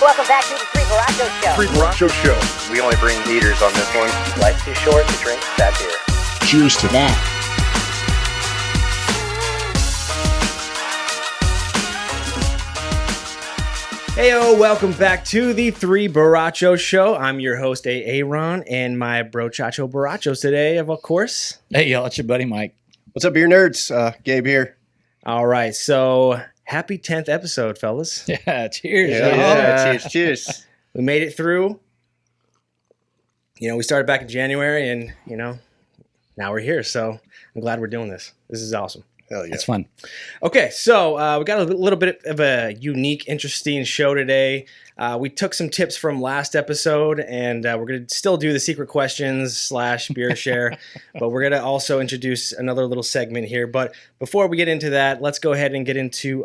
Welcome back to the Three Borrachos Show. Three Borrachos Show. We only bring heaters on this one. Life's too short to drink that beer. Cheers to that. Heyo, welcome back to the Three Borrachos Show. I'm your host, Aaron, and my bro Chacho Borrachos today, of course. Hey, y'all, it's your buddy Mike. What's up, beer nerds? Gabe here. All right, so happy 10th episode, fellas. Yeah, cheers. Cheers. We made it through. You know, we started back in January, and, you know, now we're here, so I'm glad we're doing this. This is awesome. Hell yeah. It's fun. Okay, so we got a little bit of a unique, interesting show today. We took some tips from last episode, and we're going to still do the secret questions / beer share, but we're going to also introduce another little segment here. But before we get into that, let's go ahead and get into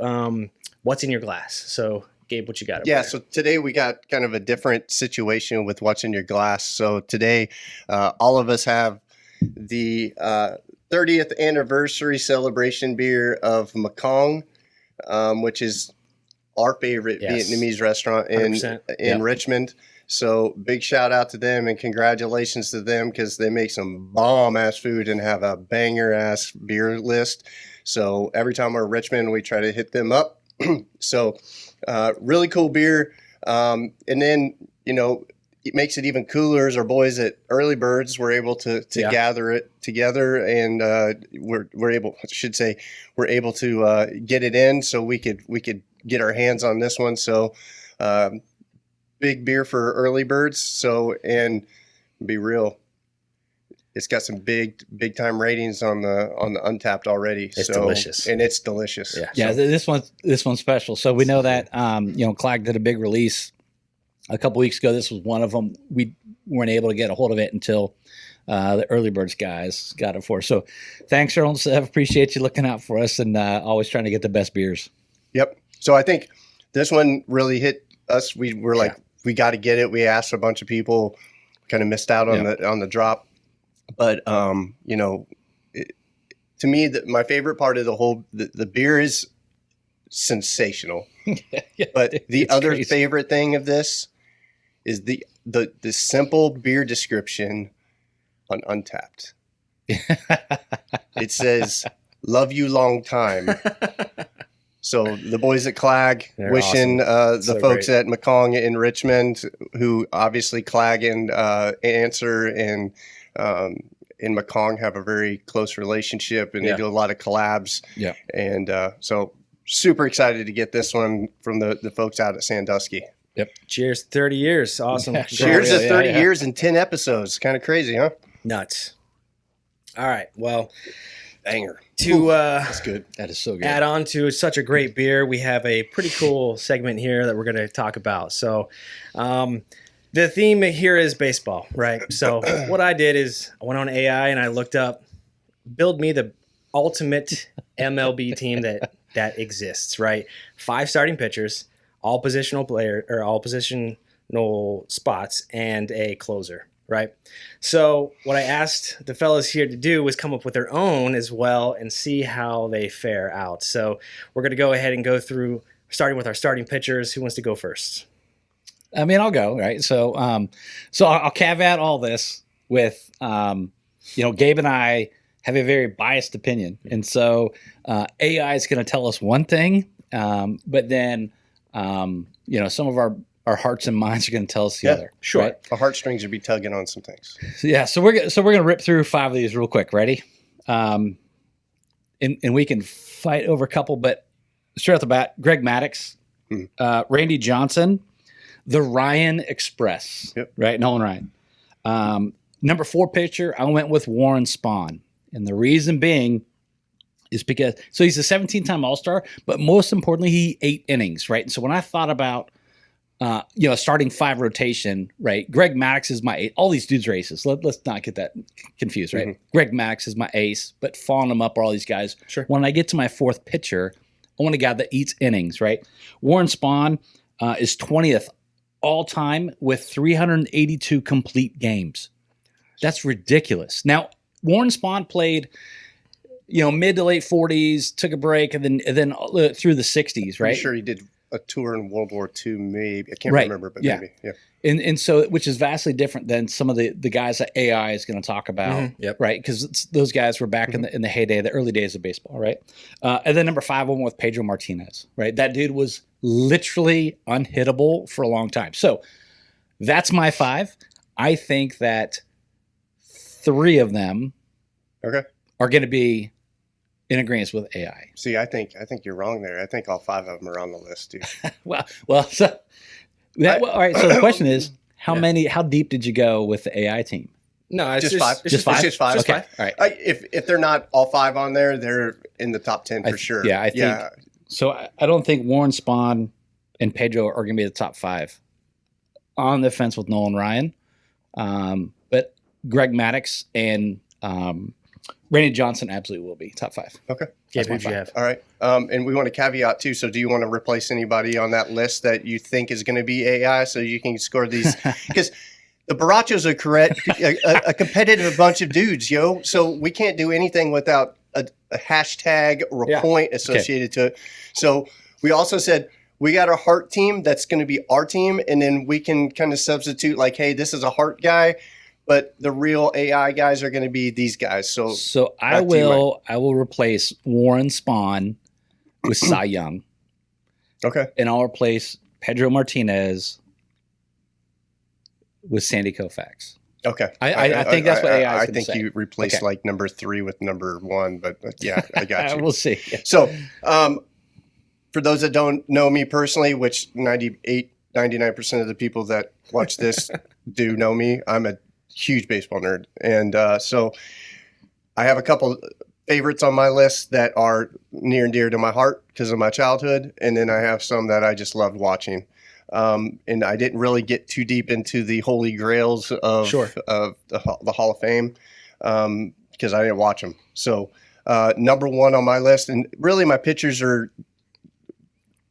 what's in your glass. So, Gabe, what you got? Yeah, so today we got kind of a different situation with what's in your glass. So today, all of us have the 30th anniversary celebration beer of Mekong, which is our favorite Vietnamese restaurant in Richmond. So big shout out to them and congratulations to them because they make some bomb ass food and have a banger ass beer list. So every time we're in Richmond, we try to hit them up. So really cool beer. And then, you know, it makes it even cooler as our boys at Early Birds were able to gather it together, and we're able to get it in so we could get our hands on this one. So big beer for Early Birds. So, and be real, it's got some big time ratings on the Untapped already. It's delicious, and it's delicious. Yeah, so, this one's special. So we know that CLAG did a big release a couple weeks ago. This was one of them. We weren't able to get a hold of it until the Early Birds guys got it for us. So thanks, Earl and Sev. Appreciate you looking out for us and always trying to get the best beers. Yep. So I think this one really hit us. We were like, we got to get it. We asked a bunch of people, kind of missed out on the drop. But, you know, to me, my favorite part of the beer is sensational. But the other crazy favorite thing of this is the simple beer description on Untapped. It says, "Love you long time." So the boys at CLAG, they're wishing awesome. The folks at Mekong in Richmond, who obviously CLAG and Answer and in Mekong have a very close relationship, and they do a lot of collabs. Yeah, and so super excited to get this one from the folks out at Sandusky. Yep. Cheers, 30 years. Awesome. Yeah, cheers to 30 years and 10 episodes. Kind of crazy, huh? Nuts. All right. Well, banger. That's good. That is so good. Add on to such a great beer, we have a pretty cool segment here that we're going to talk about. So, the theme here is baseball, right? So, what I did is I went on AI and I looked up, build me the ultimate MLB team that exists, right? 5 starting pitchers, all positional spots, and a closer, right? So what I asked the fellas here to do was come up with their own as well and see how they fare out. So we're going to go ahead and go through, starting with our starting pitchers. Who wants to go first? I mean, I'll go, right? So I'll caveat all this with, Gabe and I have a very biased opinion. And so AI is going to tell us one thing, but then, some of our hearts and minds are going to tell us the other. Sure. Right? Our heartstrings would be tugging on some things. So we're going to rip through 5 of these real quick. Ready? And we can fight over a couple, but straight off the bat, Greg Maddux, Randy Johnson, the Ryan Express, right? Nolan Ryan. Number 4 pitcher, I went with Warren Spahn. And the reason being is because, so he's a 17-time All-Star, but most importantly, he 8 innings, right? And so when I thought about, starting 5 rotation, right? Greg Maddux is my ace. All these dudes are aces. Let's not get that confused, right? Mm-hmm. Greg Maddux is my ace, but following him up are all these guys. Sure. When I get to my 4th pitcher, I want a guy that eats innings, right? Warren Spahn is 20th all-time with 382 complete games. That's ridiculous. Now, Warren Spahn played, mid to late 40s, took a break, and then through the 60s, right? Pretty sure he did a tour in World War II, maybe. I can't Right. remember, but Yeah. maybe. Yeah. And so, which is vastly different than some of the guys that AI is going to talk about, Yep. right? Because those guys were back in the heyday, the early days of baseball, right? And then number 5, I went with Pedro Martinez, right? That dude was literally unhittable for a long time. So that's my 5. I think that 3 of them Okay. are going to be in agreement with AI. See, I think you're wrong there. I think all 5 of them are on the list, dude. Well, so all right. So the question is, how deep did you go with the AI team? No, it's Just 5. It's Just 5. It's Just 5. just Okay. 5. All right. If they're not all 5 on there, they're in the top 10 for sure. Yeah, I think so. I don't think Warren Spahn and Pedro are going to be the top 5. On the fence with Nolan Ryan, but Greg Maddux and Randy Johnson absolutely will be top 5. Okay. Gabe, my who'd you 5. have? All right. And we want to caveat too. So do you want to replace anybody on that list that you think is going to be AI so you can score these? Because the Borrachos are a competitive bunch of dudes, yo. So we can't do anything without a hashtag or a point associated to it. So we also said we got a heart team that's going to be our team. And then we can kind of substitute like, hey, this is a heart guy. But the real AI guys are going to be these guys. So I back to you, Mike. I will replace Warren Spahn with Cy Young, Okay. and I'll replace Pedro Martinez with Sandy Koufax. Okay. I think that's what AI is I gonna think say. you replaced Okay. like number 3 with number 1, but yeah, I got you. We'll see. So, for those that don't know me personally, which 99% of the people that watch this do know me, I'm a huge baseball nerd. And so I have a couple favorites on my list that are near and dear to my heart because of my childhood. And then I have some that I just loved watching. And I didn't really get too deep into the holy grails of the Hall of Fame because I didn't watch them. So number 1 on my list, and really my pitchers are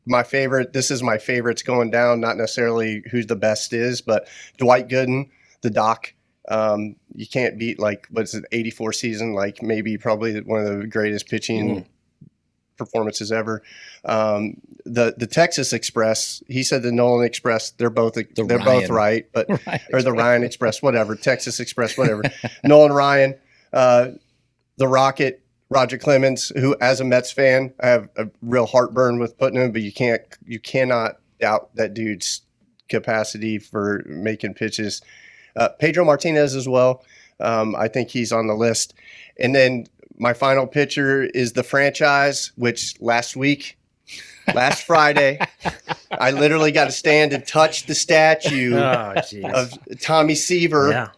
my favorite. This is my favorites going down, not necessarily who's the best is, but Dwight Gooden, the Doc. You can't beat like, what's it, 84 season, like maybe probably one of the greatest pitching performances ever. The Texas Express, he said the Nolan Express, they're both right, but or the Ryan Express, whatever, Texas Express, whatever. Nolan Ryan, the Rocket, Roger Clemens, who as a Mets fan, I have a real heartburn with putting him, but you cannot doubt that dude's capacity for making pitches. Pedro Martinez as well. I think he's on the list. And then my final pitcher is the franchise, which last Friday, I literally got to stand and touch the statue of Tommy Seaver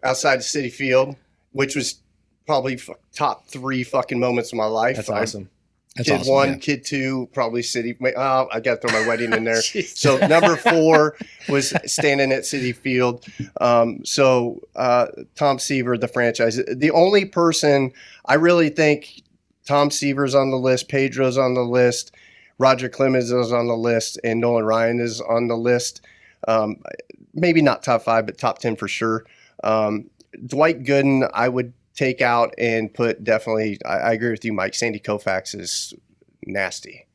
outside the City Field, which was probably top 3 fucking moments of my life. That's awesome. That's Kid awesome, 1, yeah. Kid 2, probably City. Oh, I got to throw my wedding in there. So number 4 was standing at City Field. Tom Seaver, the franchise. The only person I really think Tom Seaver's on the list, Pedro's on the list, Roger Clemens is on the list, and Nolan Ryan is on the list. Maybe not top 5, but top 10 for sure. Dwight Gooden, I would take out and put definitely, I agree with you, Mike. Sandy Koufax is nasty.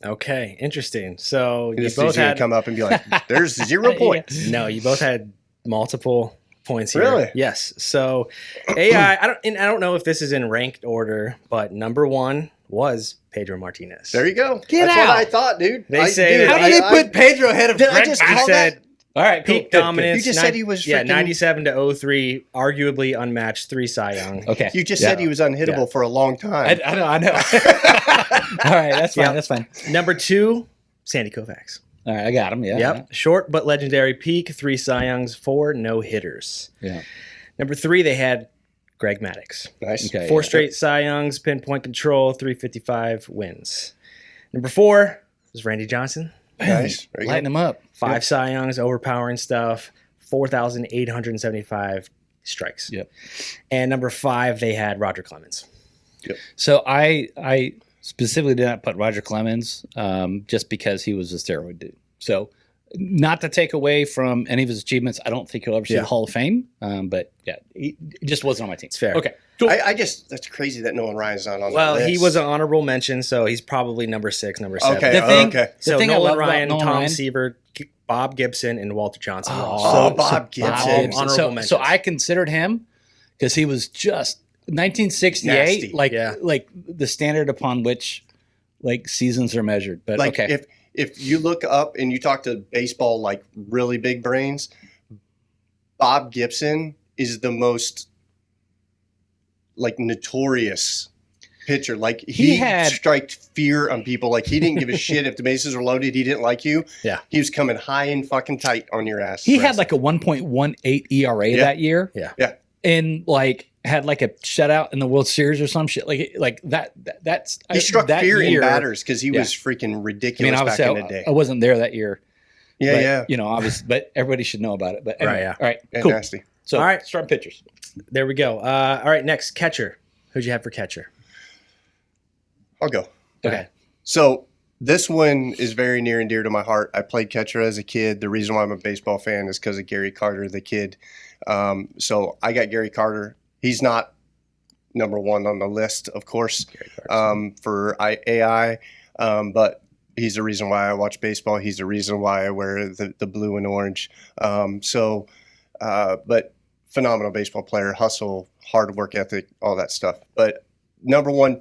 Okay, interesting. So you This both dude's gonna had come up and be like, there's 0 points. No, you both had multiple points here. Really? Yes. So AI, I don't know if this is in ranked order, but number 1 was Pedro Martinez. There you go. Get That's out. what I thought, dude. They say How did they put Pedro ahead of Did I Greg just Maddux? call said All right, peak cool. dominance. You just said he was freaking- 97 to 03, arguably unmatched, 3 Cy Young. Okay. You just said he was unhittable for a long time. I know. All right, that's fine. Yep. That's fine. Number 2, Sandy Koufax. All right, I got him. Yeah. Yep. Short but legendary peak, 3 Cy Youngs, 4 no hitters. Yeah. Number 3, they had Greg Maddux. Nice. Okay. 4 straight Cy Youngs, pinpoint control, 355 wins. Number 4 was Randy Johnson. Nice. There you Lighten go. him up. 5 Cy Youngs, overpowering stuff, 4,875 strikes. Yep. And number 5, they had Roger Clemens. So I specifically did not put Roger Clemens just because he was a steroid dude. So not to take away from any of his achievements. I don't think he'll ever see the Hall of Fame. But yeah, he just wasn't on my team. It's fair. Okay. Cool. I just, that's crazy that Nolan Ryan's not on the Well, list. he was an honorable mention, so he's probably number 6, number 7. Okay. The thing- okay. So The thing I love Nolan about Ryan, Nolan Tom Ryan- Seaver, Bob Gibson, and Walter Johnson. were all Bob Gibson. Honorable So mentions. I considered him because he was just 1968, Nasty. like the standard upon which like seasons are measured. But Like okay, if you look up and you talk to baseball, like really big brains, Bob Gibson is the most like notorious pitcher. Like he had- striked fear on people. Like he didn't give a shit if the bases were loaded. He didn't like you. Yeah. He was coming high and fucking tight on your ass. he had like a 1.18 ERA that year. Yeah. And like had like a shutout in the World Series or some shit like that's He struck that fear year, in batters because he was freaking I ridiculous mean, back obviously, in the day. I wasn't there that year. Yeah, but, yeah. You know, obviously, but everybody should know about it. But anyway, Right, yeah. all right, Yeah, cool. nasty. So, All right. starting pitchers. There we go. All right, next, catcher. Who'd you have for catcher? I'll go. Okay. So this one is very near and dear to my heart. I played catcher as a kid. The reason why I'm a baseball fan is because of Gary Carter, the kid. So I got Gary Carter. He's not number one on the list, of course, for AI, but he's the reason why I watch baseball. He's the reason why I wear the blue and orange. But phenomenal baseball player, hustle, hard work ethic, all that stuff. But number one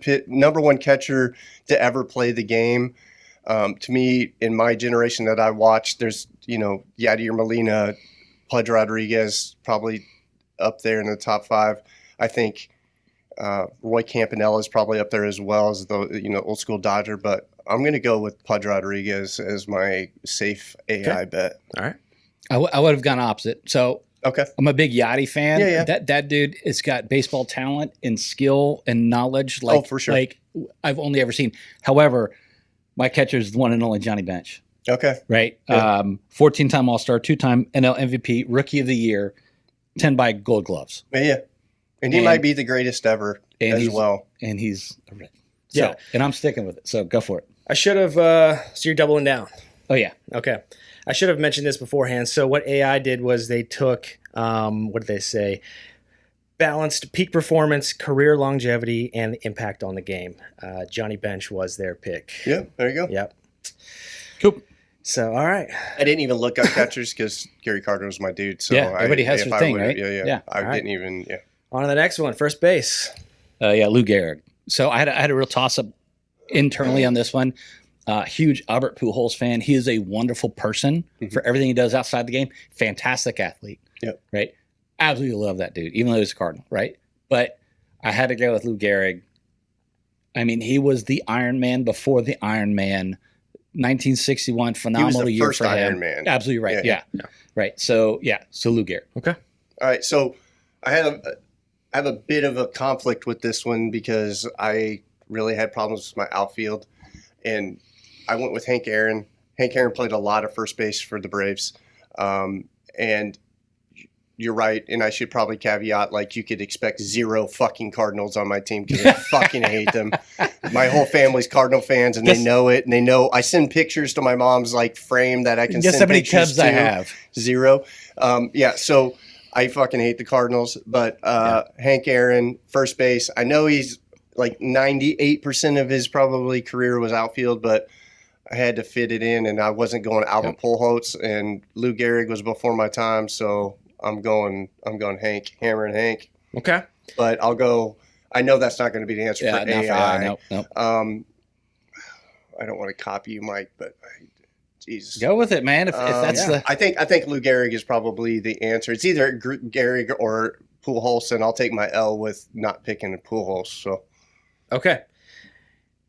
catcher to ever play the game. To me, in my generation that I watched, there's, Yadier Molina, Pudge Rodriguez, probably up there in the top 5. I think Roy Campanella is probably up there as well as the old school Dodger, but I'm going to go with Pudge Rodriguez as my safe AI bet. All right. I would have gone opposite. So Okay. I'm a big Yachty fan. Yeah. That dude has got baseball talent and skill and knowledge. For sure. Like I've only ever seen. However, my catcher is the one and only Johnny Bench. Okay. Right. Yeah. 14-time All-Star, 2-time NL MVP, Rookie of the Year, 10 by Gold Gloves. Yeah. And he might be the greatest ever as well. And he's so, Yeah. and I'm sticking with it. So go for it. I should have, so you're doubling down. Oh yeah. Okay. I should have mentioned this beforehand. So what AI did was they took, what did they say? Balanced peak performance, career longevity, and the impact on the game. Johnny Bench was their pick. Yeah. There you go. Yep. Cool. So, all right. I didn't even look up catchers because Gary Carter was my dude. So Yeah, everybody has if their I thing, would've- right? Yeah. Yeah. I All right. didn't even. Yeah. On to the next one, first base. Lou Gehrig. So I had a real toss up internally on this one. Huge Albert Pujols fan. He is a wonderful person for everything he does outside the game. Fantastic athlete. Yep. Right. Absolutely love that dude, even though he's a Cardinal. Right. But I had to go with Lou Gehrig. I mean, he was the Iron Man before the Iron Man. 1961, phenomenal the year first for Iron him. Man. Absolutely right. Yeah. Yeah. Right. So Lou Gehrig. Okay. All right. So I have a bit of a conflict with this one because I really had problems with my outfield, and I went with Hank Aaron. Hank Aaron played a lot of first base for the Braves, and you're right. And I should probably caveat, like, you could expect 0 fucking Cardinals on my team because I fucking hate them. My whole family's Cardinal fans, and they know it. And they know I send pictures to my mom's like frame that I can Guess send how many pictures Cubs to. I have? 0. So I fucking hate the Cardinals, but Hank Aaron, first base. I know he's like 98% of his probably career was outfield, but I had to fit it in, and I wasn't going Albert Pujols, and Lou Gehrig was before my time, so I'm going Hank, Hammer and Hank. Okay. But I'll go. I know that's not going to be the answer for Not for AI. Nope. I don't want to copy you, Mike, but Jesus. Go with it, man. If that's the I think Lou Gehrig is probably the answer. It's either Gehrig or Pujols, and I'll take my L with not picking Pujols. So Okay.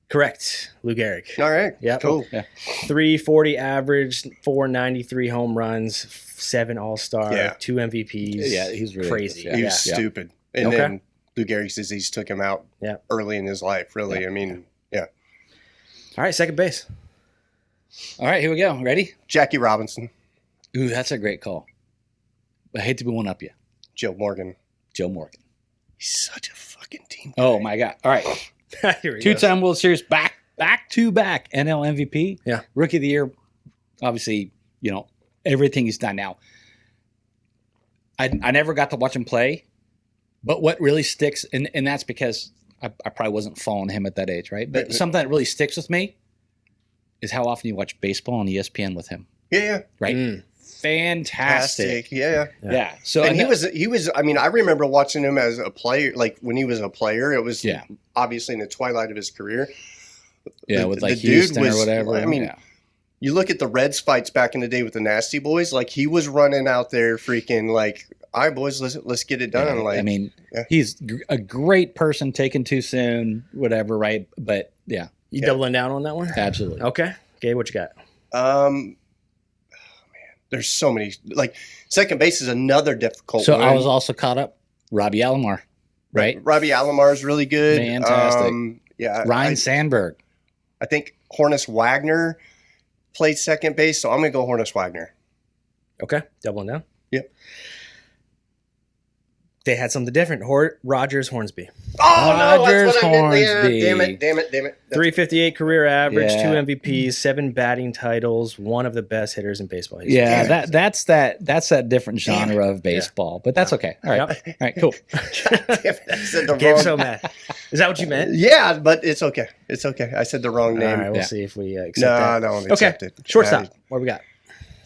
Correct. Lou Gehrig. all right, Yep. cool. Yeah. 340 average, 493 home runs, 7 All-Star, Yeah. 2 MVPs. Yeah, he's really crazy. good. He was Yeah. stupid, and Okay. then Lou Gehrig's disease took him out Yeah. early in his life. Really, Yeah. I mean, yeah. All right, second base. All right, here we go. Ready? Jackie Robinson, Ooh, that's a great call. I hate to be one up you. Joe Morgan. Joe Morgan. He's such a fucking team. Oh my God. All right. Here we go. 2-time World Series back to back NL MVP. Yeah. Rookie of the Year. Obviously, everything he's done. Now, I never got to watch him play, but what really sticks, and that's because I probably wasn't following him at that age, right? But something that really sticks with me is how often you watch baseball on ESPN with him. Yeah. Right. Fantastic. Yeah. So And he was. I mean, I remember watching him as a player. Like when he was a player, it was obviously in the twilight of his career. With like Houston or whatever. I mean, you look at the Reds fights back in the day with the Nasty Boys. Like he was running out there, freaking like, "All right, boys, let's get it done." Yeah, like, I mean, he's a great person taken too soon, whatever, right? But yeah, You doubling down on that one? absolutely. Okay. Gabe, what you got? There's so many. Like second base is another difficult. So one. I was also caught up. Robbie Alomar, right? Robbie Alomar is really good. Fantastic. Ryan I Sandberg. I think Hornus Wagner played second base, so I'm going to go Hornus Wagner. Okay. Doubling down. Yep. They had something different. Rogers Hornsby. Oh, no, Rogers that's what I meant. Yeah, Hornsby. damn it. 358 career average, Yeah. 2 MVPs, 7 batting titles, one of the best hitters in baseball history. Yeah, that's that different genre of baseball, but that's okay. All right, all right, cool. Damn it, I said the Gabe's wrong. so mad. Is that what you meant? Yeah, but it's okay. It's okay. I said the wrong All name. right, we'll Yeah. see if we accept that. No, don't Okay. accept it. Shortstop. What we got?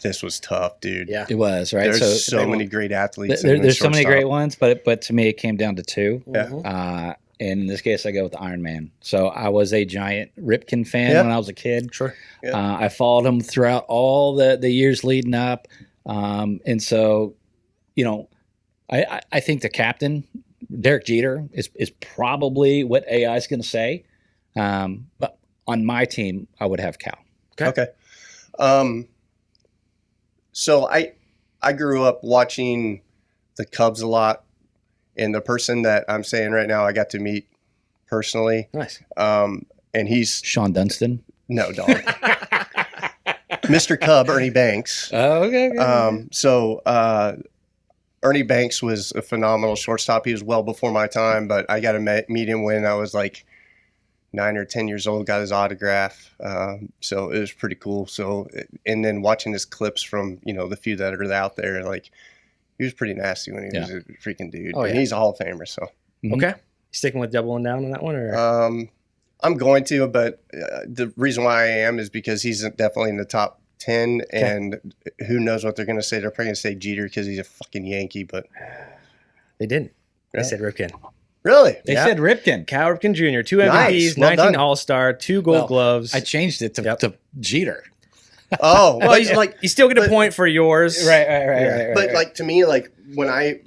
This was tough, dude. Yeah. It was right. There's so so many great athletes. there's so many great ones, but to me it came down to two. Yeah. Mhm. And in this case, I go with Iron Man. So I was a giant Ripken fan Yeah. when I was a kid. Sure. Yeah. I followed him throughout all the years leading up, and so I think the captain, Derek Jeter, is probably what AI is going to say. But on my team, I would have Cal. Okay. So I grew up watching the Cubs a lot, and the person that I'm saying right now I got to meet personally, Nice. and he's Sean Dunston. no dog, Mr. Cub, Ernie Banks. Oh, okay. Ernie Banks was a phenomenal shortstop. He was well before my time, but I got to meet him when I was like 9 or 10 years old, got his autograph. So it was pretty cool. So, and then watching his clips from, the few that are out there, like he was pretty nasty when he was a freaking dude. Oh, and yeah. he's a Hall of Famer. So, Okay. Sticking with doubling down on that one? Or? I'm going to, but the reason why I am is because he's definitely in the top 10, and who knows what they're going to say. They're probably going to say Jeter because he's a fucking Yankee, but They didn't. They Yeah. said Ripken. really? They Yeah. said Ripken. Cal Ripken Jr., 2 Nice. MVPs, Well 19 done. All-Star, 2 Gold Well, Gloves. I changed it to Jeter. Oh, well, but he's like, you still get a but- point for yours. Right. but like to me, like when I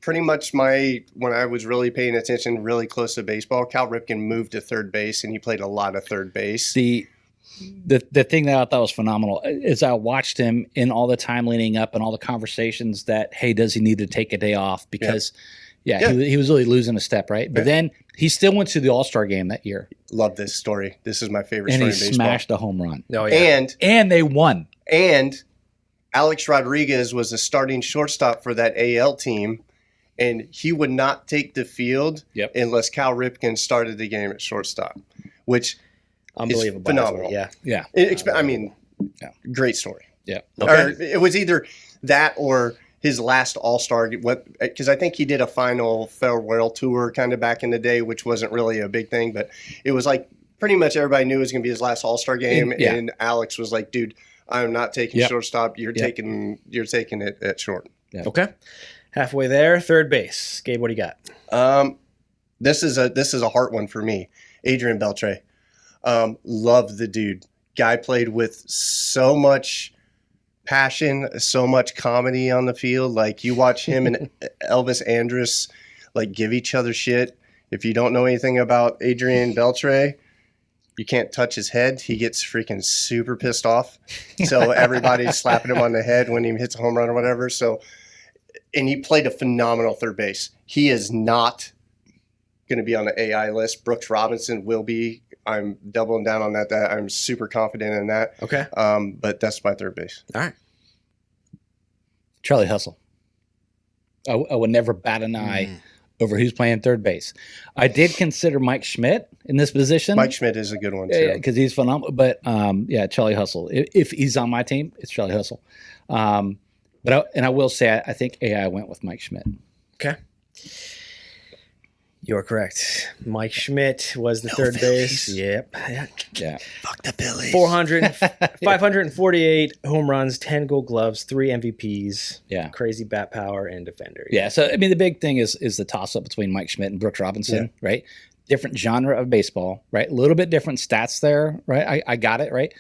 pretty much when I was really paying attention really close to baseball, Cal Ripken moved to third base and he played a lot of third base. the thing that I thought was phenomenal is I watched him in all the time leading up and all the conversations that, hey, does he need to take a day off? Because he was really losing a step, right? But then he still went to the All-Star game that year Love this story. This is my favorite and story he in baseball. smashed a home run. Oh, yeah. And they won. And Alex Rodriguez was the starting shortstop for that AL team, and he would not take the field unless Cal Ripken started the game at shortstop, which Unbelievable. is phenomenal. Yeah. Great story. Yeah. Or it was either that or his last All-Star, because I think he did a final farewell tour kind of back in the day, which wasn't really a big thing, but it was like pretty much everybody knew it was going to be his last All-Star game, and Alex was like, dude, I'm not taking shortstop. You're taking it at short. Yep. Okay. Halfway there, third base. Gabe, what do you got? This is a hard one for me. Adrian Beltre. Love the dude. Guy played with so much passion, so much comedy on the field. Like you watch him and Elvis Andrus like give each other shit. If you don't know anything about Adrian Beltre, you can't touch his head. He gets freaking super pissed off. So everybody's slapping him on the head when he hits a home run or whatever. So, and he played a phenomenal third base. He is not going to be on the AI list. Brooks Robinson will be. I'm doubling down on that. I'm super confident in that. Okay. But that's my third base. All right. Charlie Hustle. I would never bat an eye over who's playing third base. I did consider Mike Schmidt in this position. Mike Schmidt is a good one too. because he's phenomenal. But Charlie Hustle. If he's on my team, it's Charlie Hustle. But I will say I think AI went with Mike Schmidt. Okay. You're correct. Mike Schmidt was the third base. Yep. Yeah. Fuck the Phillies. 548 home runs, 10 gold gloves, 3 MVPs. Yeah. Crazy bat power and defender. Yeah. So, I mean, the big thing is the toss-up between Mike Schmidt and Brooks Robinson, right? Different genre of baseball, right? A little bit different stats there, right? I got it, right?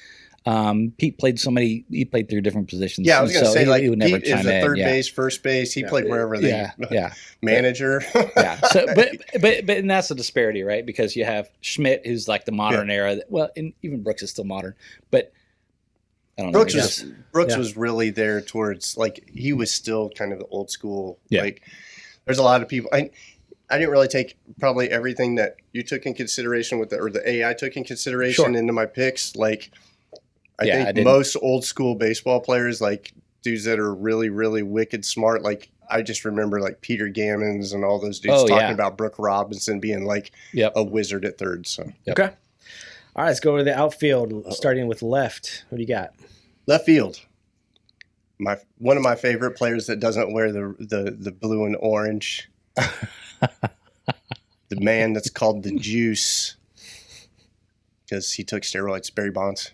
Pete played he played through different positions. Yeah, I was going to say, he would never Pete is chime a in. third base, first base. He played wherever they manager. Yeah. So, but and that's the disparity, right? Because you have Schmidt, who's like the modern era. And even Brooks is still modern, but I don't know. Brooks was really there towards, like, he was still kind of the old school. Yeah. Like, there's a lot of people. I didn't really take probably everything that you took in consideration or the AI took in consideration into my picks. Like, I think most old school baseball players, like dudes that are really, really wicked smart, like I just remember like Peter Gammons and all those dudes talking about Brooke Robinson being like a wizard at third. So Okay. All right, let's go to the outfield, starting with left. What do you got? Left field. One of my favorite players that doesn't wear the blue and orange. The man that's called the Juice because he took steroids, Barry Bonds.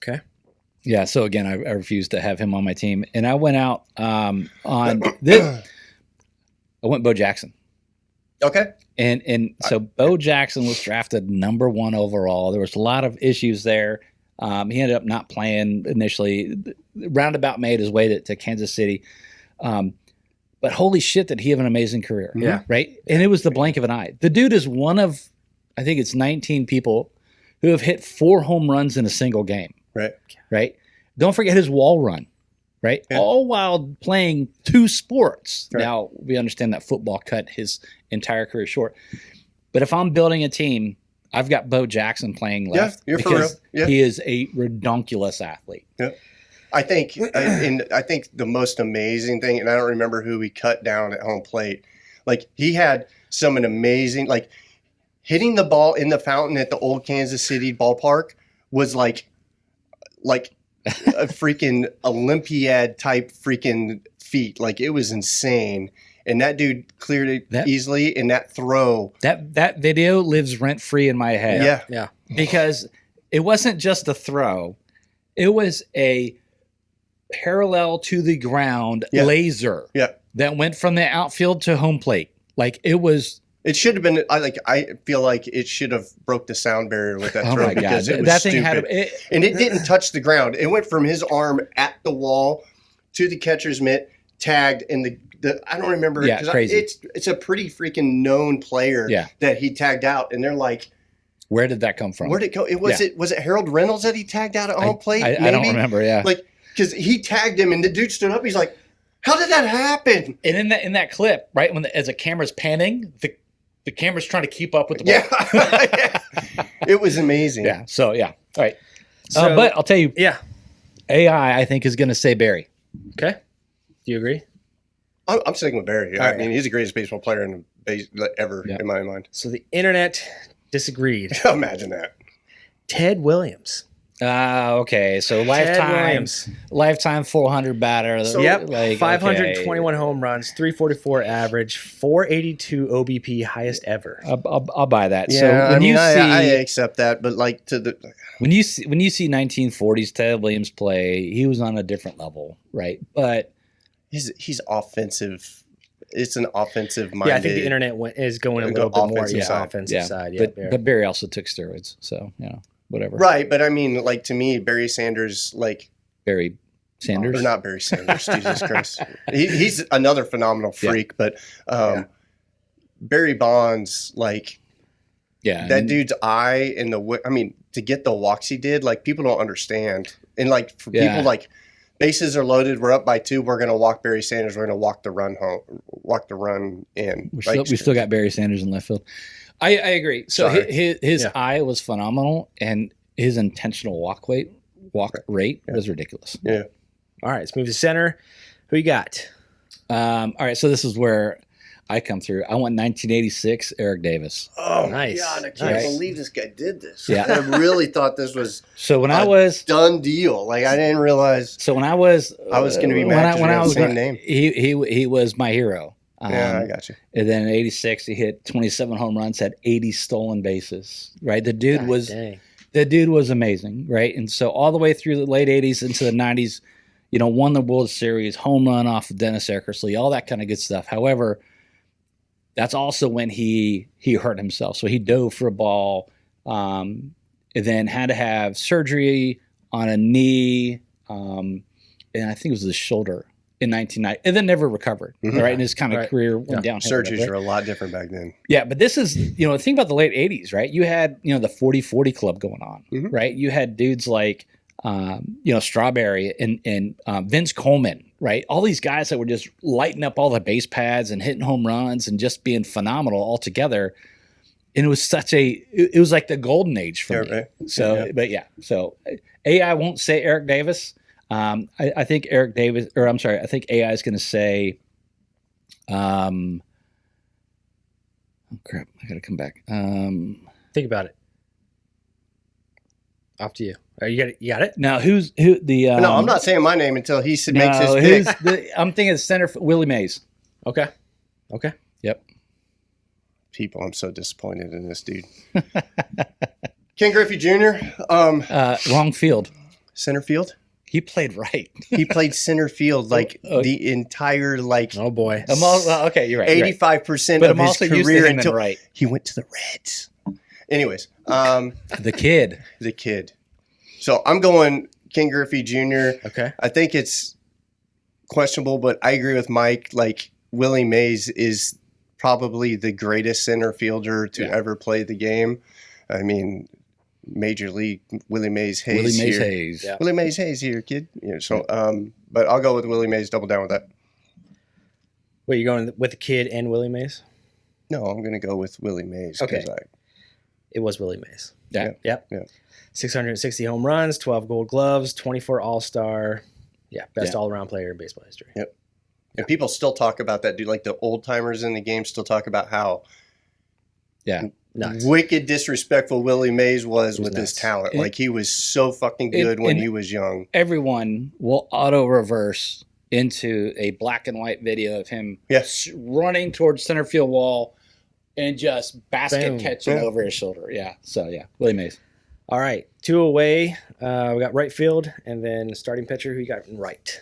Okay. Yeah. So again, I refused to have him on my team, and I went out on this. I went Bo Jackson. Okay. And so Bo Jackson was drafted number 1 overall. There was a lot of issues there. He ended up not playing initially. Roundabout made his way to Kansas City. But holy shit, did he have an amazing career. Yeah. Right. And it was the blink of an eye. The dude is one of, I think it's 19 people who have hit 4 home runs in a single game. Right. Don't forget his wall run. Right. Yeah. All while playing 2 sports. Right. Now, we understand that football cut his entire career short. But if I'm building a team, I've got Bo Jackson playing left. Yeah, you're for real. Yeah. He is a redonkulous athlete. Yeah. I think the most amazing thing, and I don't remember who he cut down at home plate, like he had some amazing, like hitting the ball in the fountain at the old Kansas City ballpark was like a freaking Olympiad type freaking feat. Like it was insane. And that dude cleared it easily. And that throw. That video lives rent free in my head. Yeah. Because it wasn't just a throw. It was a parallel to the ground laser that went from the outfield to home plate. Like it was. It should have been. I feel like it should have broke the sound barrier with that throw because it was that thing stupid. And it didn't touch the ground. It went from his arm at the wall to the catcher's mitt, tagged, and the I don't remember. Yeah, crazy. It's a pretty freaking known player that he tagged out, and they're like, where did that come from? Where'd it go? Was it Harold Reynolds that he tagged out at home plate? I don't remember. Yeah, like because he tagged him, and the dude stood up. He's like, how did that happen? And in that clip, right as the camera's panning, the camera's trying to keep up with the ball. Yeah. It was amazing. Yeah. So, yeah. All right. But I'll tell you. Yeah. AI, I think, is going to say Barry. Okay. Do you agree? I'm sticking with Barry. I mean, he's the greatest baseball player ever in my mind. So the internet disagreed. Imagine that. Ted Williams. Okay. So lifetime 400 batter. So, 521 home runs, 344 average, 482 OBP, highest ever. I'll buy that. Yeah, so I accept that, but like when you see 1940s Ted Williams play, he was on a different level, right? But he's offensive. It's an offensive minded. Yeah, I think the internet is going a little bit more offensive side. Yeah, but Barry also took steroids, so whatever. Right, but I mean, like to me, Barry Sanders, Barry Sanders, or not Barry Sanders. Jesus Christ, he's another phenomenal freak. But Barry Bonds, that dude's eye and to get the walks he did, people don't understand. And for people bases are loaded, we're up by 2, we're gonna walk Barry Sanders, we're gonna walk the run in. We still got Barry Sanders in left field. I agree. So his eye was phenomenal, and his intentional walk rate was ridiculous. Yeah. All right, let's move to center. Who you got? All right, so this is where I come through. I went 1986, Eric Davis. Oh, Nice. God, I can't Nice. believe this guy did this. Yeah. I really thought this was So when I a was done deal. Like, I didn't realize going to be mad 'cause we had the same name. He was my hero. Yeah, I got you. And then in 86, he hit 27 home runs, had 80 stolen bases. Right, the dude was amazing. Right, and so all the way through the late 80s into the 90s, won the World Series, home run off of Dennis Eckersley, all that kind of good stuff. However, that's also when he hurt himself. So he dove for a ball, and then had to have surgery on a knee, and I think it was the shoulder in 1990, and then never recovered. Mhm. Right, and his kind of career went downhill. Surgeries were a lot different back then. Yeah, but this is, think about the late 80s, right? You had, the 40-40 club going on, Mhm. right? You had dudes like, Strawberry and Vince Coleman, right? All these guys that were just lighting up all the base pads and hitting home runs and just being phenomenal altogether. And it was it was like the golden age for me. Right. So, Yeah. but yeah, so AI won't say Eric Davis. I think I think AI is going to say, oh crap, I got to come back. Think about it. Off to you. You got it? Now, who the? No, I'm not saying my name until he makes his who's pick. I'm thinking center for Willie Mays. Okay. Yep. People, I'm so disappointed in this dude. Ken Griffey Jr., Wrong field. center field. He played right. He played center field like Oh. the entire Oh boy. Okay, you're right. you're right. 85% But of I'm his also used to career him in until right. he went to the Reds. Anyways, The kid. the kid. So I'm going Ken Griffey Jr. Okay. I think it's questionable, but I agree with Mike. Like, Willie Mays is probably the greatest center fielder to ever play the game. I mean, Major League Willie Mays Hayes. Willie Mays here. Hayes. Yeah. Willie Mays Hayes here, kid. Yeah, so, but I'll go with Willie Mays. Double down with that. Wait, you going with the kid and Willie Mays? No, I'm going to go with Willie Mays. 'cause Okay. It was Willie Mays. Yeah. Yep. Yeah. 660 home runs, 12 gold gloves, 24 all-star. Yeah, best Yeah. all-around player in baseball history. Yep. And people still talk about that dude. Like, the old timers in the game still talk about how Yeah. Nuts. wicked disrespectful Willie Mays was with his nuts. talent. And- Like, he was so fucking good when he was young. Everyone will auto reverse into a black and white video of him Yes. running towards center field wall and just basket Boom. catching Yeah. over his shoulder. Yeah. So yeah, Willie Mays. All right, 2 away. We got right field, and then starting pitcher. Who you got in right?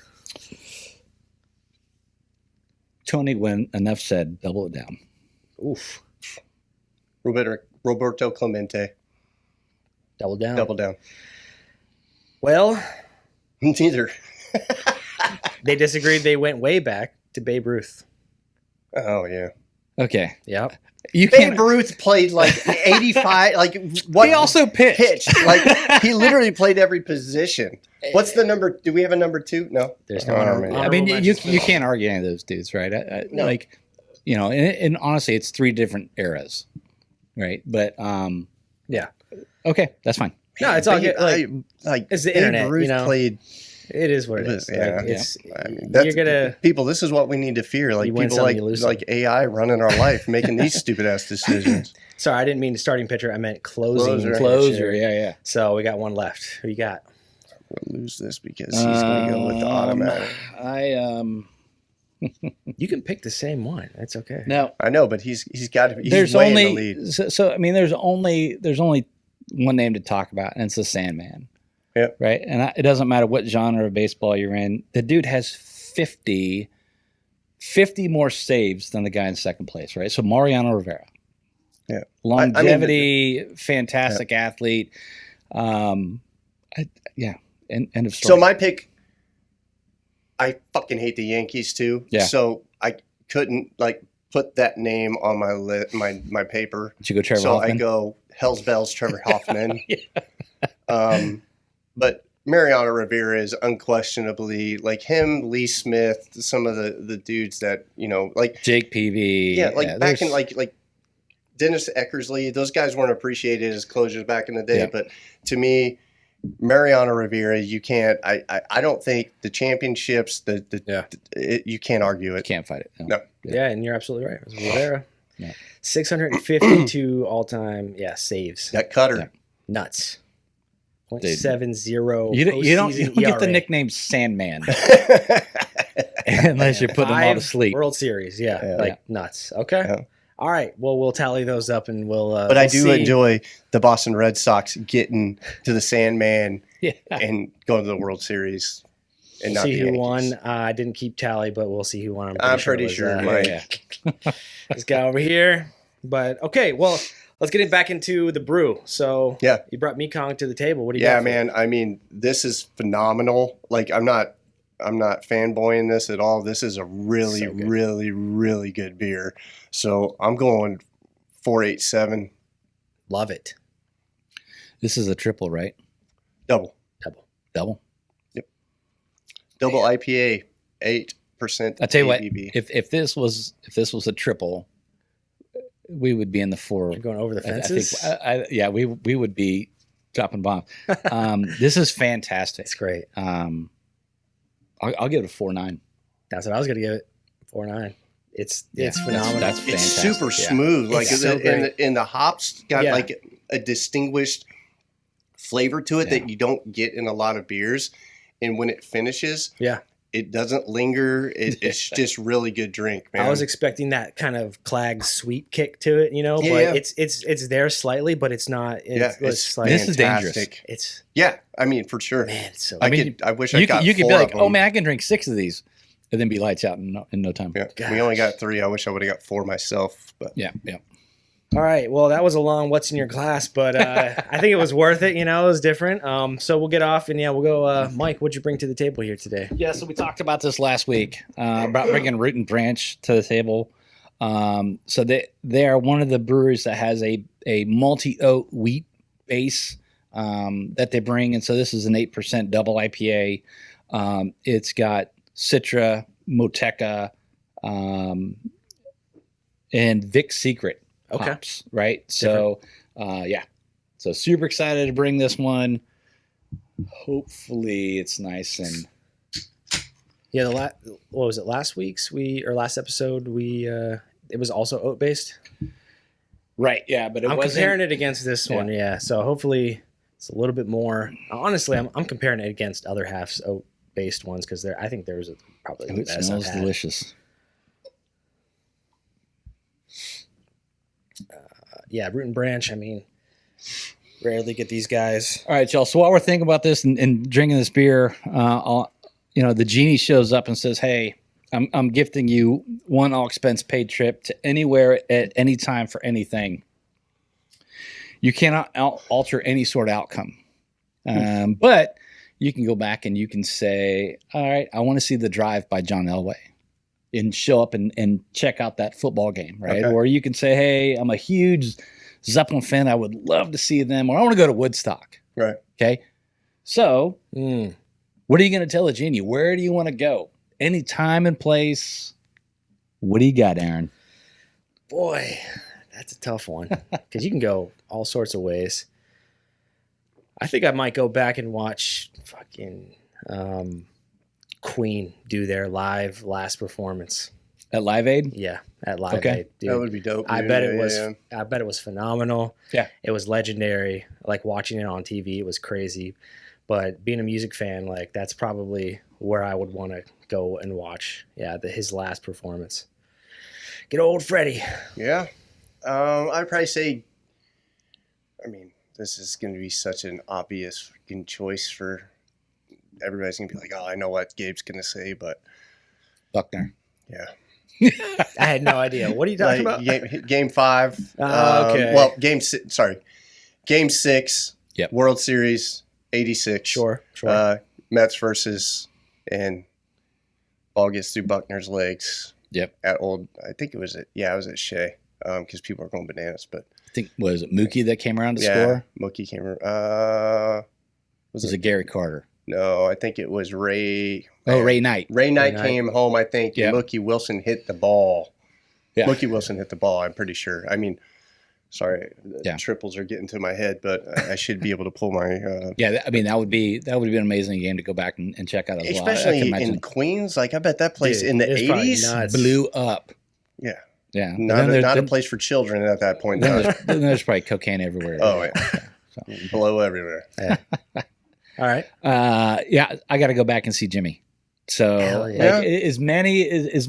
Tony, when enough said, double it down. Oof. Roberto Clemente. Double down. Double down. Well, Neither. they disagreed. They went way back to Babe Ruth. Oh, yeah. Okay. Yep. You Babe can't. Ruth played like 85. Like, what? He also pitched. Like, he literally played every position. What's the number? Do we have a number 2? No. There's Oh, no man. I mean, honorable you mentions. can't argue any of those dudes, right? No. Like, and honestly, it's 3 different eras, right? But Yeah. okay, that's fine. No, it's all good. Like, it's the Babe internet, Ruth played. it is what it is. Yeah. Like, it's I mean, you're gonna. people. This is what we need to fear. Like, You win people some, you lose some. like AI running our life, making these stupid ass decisions. Sorry, I didn't mean starting pitcher. I meant closing. Closer, pitcher. yeah. So we got one left. Who you got? We'll lose this because he's going to go with the automatic. I You can pick the same one. That's okay. no. I know, but he's got to. He's There's way only in the lead. so I mean there's only one name to talk about, and it's the Sandman. Yep. Right, and it doesn't matter what genre of baseball you're in. The dude has 50 more saves than the guy in second place. Right, so Mariano Rivera. Yeah. Longevity, fantastic athlete. End of story. So my pick. I fucking hate the Yankees too. Yeah. So I couldn't put that name on my paper. Did you go Trevor So Hoffman? I go Hell's Bells, Trevor Hoffman. But Mariano Rivera is unquestionably like him, Lee Smith, some of the dudes that like Jake Peavy. back in like Dennis Eckersley. Those guys weren't appreciated as closers back in the day. Yeah. But to me, Mariano Rivera, you can't. I don't think the championships. You can't argue it. Can't fight it. No. Yeah, and you're absolutely right. It was Rivera. Yeah. 652 all-time, saves. That cutter. Yeah. Nuts. Dude. 0.70 You don't postseason get the ERA. nickname Sandman unless you're putting them all to 5 sleep. World Series, nuts. Okay. Yeah. All right. Well, we'll tally those up and we'll. But I we'll do see. enjoy the Boston Red Sox getting to the Sandman Yeah. and going to the World Series and not See the who Yankees. won. I didn't keep tally, but we'll see who won. I'm pretty it was, sure Mike. Yeah. this guy over here. But okay, well, let's get it back into the brew. So Yeah. you brought Mekong to the table. What do you Yeah, got? man. I mean, this is phenomenal. Like, I'm not fanboying this at all. This is a really, So good. really, really good beer. So I'm going 487 Love it. This is a triple, right? double Double. IPA, 8%. I tell you what, ABV. if this was a triple, we would be in the four. You're going over the I fences. think, we would be dropping bombs. This is fantastic. It's great. I'll give it a 4.9. That's what I was going to give it. 4.9. It's Yeah, phenomenal. that's It's fantastic. super Yeah. smooth. Like, It's so great. and the hops got Yeah. like a distinguished flavor to it Yeah. that you don't get in a lot of beers. And when it finishes, Yeah. it doesn't linger. It's just really good drink, man. I was expecting that kind of CLAG sweet kick to it, Yeah, but yeah. it's there slightly, but it's not. it's like This is dangerous. fantastic. it's Yeah, I mean, for sure. man. It's so. I mean, wish I You got could be 4 like, of oh them. man, I can drink 6 of these, and then be lights out in no time. Yeah, Gosh. we only got 3. I wish I would have got 4 myself. But Yeah. All right. Well, that was a long what's in your glass, but I think it was worth it. You know, it was different. So we'll get off and we'll go. Mike, what'd you bring to the table here today? Yeah, so we talked about this last week about bringing Root and Branch to the table. So they are one of the breweries that has a multi-oat wheat base that they bring, and so this is an 8% double IPA. It's got Citra, Moteca, and Vic's Secret hops, right? So so super excited to bring this one. Hopefully, it's nice and. Yeah. What was it? Last episode it was also oat based. Right, yeah, but I'm comparing it against this one, yeah. So hopefully it's a little bit more. Honestly, I'm comparing it against other halves oat based ones because I think there's probably the It best I've smells had. delicious. Yeah, Root and Branch. I mean, rarely get these guys. All right, y'all. So while we're thinking about this and drinking this beer, the genie shows up and says, "Hey, I'm gifting you one all expense paid trip to anywhere at any time for anything. You cannot alter any sort of outcome, but you can go back and you can say, all right, I want to see The Drive by John Elway." And show up and check out that football game, right? Okay. Or you can say, hey, I'm a huge Zeppelin fan. I would love to see them. Or I want to go to Woodstock. right. Okay. So Mm. what are you going to tell a genie? Where do you want to go? Any time and place. What do you got, Aaron? Boy, that's a tough one because you can go all sorts of ways. I think I might go back and watch fucking Queen do their live last performance. At Live Aid? Yeah, at Live Okay. Aid. Dude. That would be dope. I dude. bet Yeah, it was. yeah. I bet it was phenomenal. Yeah. It was legendary. Like watching it on TV, it was crazy. But being a music fan, like that's probably where I would want to go and watch. Yeah, his last performance. Get old Freddie. Yeah. I'd probably say, I mean, this is going to be such an obvious fucking choice for everybody's going to be like, oh, I know what Gabe's going to say, but Buckner. yeah. I had no idea. What are you talking Like, about? game 5. Okay. Well, game 6. Sorry. Game 6. Yep. World Series 86. Sure. Sure. Mets versus, and ball gets through Buckner's legs. Yep. At I think it was it was at Shea, because people are going bananas. But I think, was it Mookie that came around to yeah, score? Mookie came. Was it Gary Carter? No, I think it was Ray. Oh, Ray Knight. Ray Knight Knight. came home, I think, and Yeah. Mookie Wilson hit the ball. Yeah. Mookie Wilson hit the ball, I'm pretty sure. I mean, Sorry, the triples are getting to my head, but I should be able to pull my. I mean, that would be an amazing game to go back and check out as well. Especially in Queens, like I bet that place in the 80s blew up. Yeah. Yeah. Not a place for children at that point. Then there's probably cocaine everywhere. Oh, yeah. So. Blow everywhere. Yeah. All right. I got to go back and see Jimmy. So as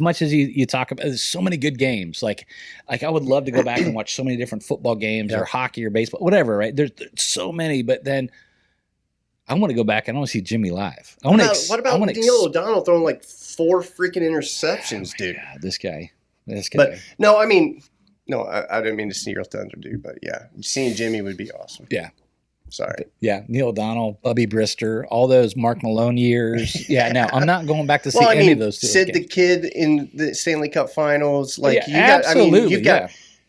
much as you talk about, there's so many good games. Like I would love to go back and watch so many different football games or hockey or baseball, whatever, right? There's so many, but then I want to go back and I want to see Jimmy live. What about Neil O'Donnell throwing like 4 freaking interceptions, dude? God, this guy. But no, I mean, no, I didn't mean to steal your thunder, dude. But yeah, seeing Jimmy would be awesome. Yeah. Sorry. Yeah, Neil O'Donnell, Bubby Brister, all those Mark Malone years. Yeah, no, I'm not going back to see any of those. Sid the Kid in the Stanley Cup Finals, like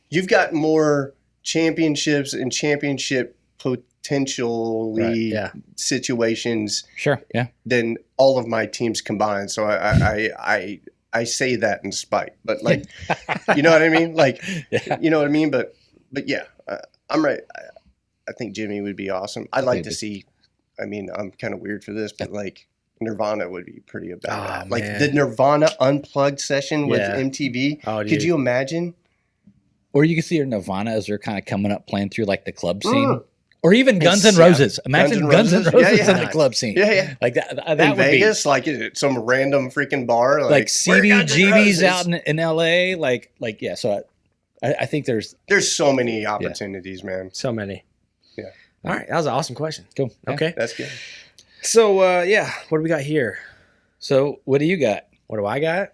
you've got more championships and championship potentially situations. Sure, yeah. Than all of my teams combined. So I say that in spite, but like, you know what I mean? Like, you know what I mean? But yeah, I'm right. I think Jimmy would be awesome. I'd like to see, I mean, I'm kind of weird for this, but like Nirvana would be pretty about like the Nirvana Unplugged session with MTV. Oh, could you imagine? Or you could see Nirvana as they're kind of coming up playing through like the club scene. Or even Guns N' Roses. Imagine Guns N' Roses in the club scene. Yeah. Like that in would Vegas, be like some random freaking bar. Like CBGB's out in LA. Like yeah. So I think there's so many opportunities, man. So many. Yeah. All right. That was an awesome question. Cool. Yeah. Okay. That's good. So what do we got here? So what do you got? What do I got?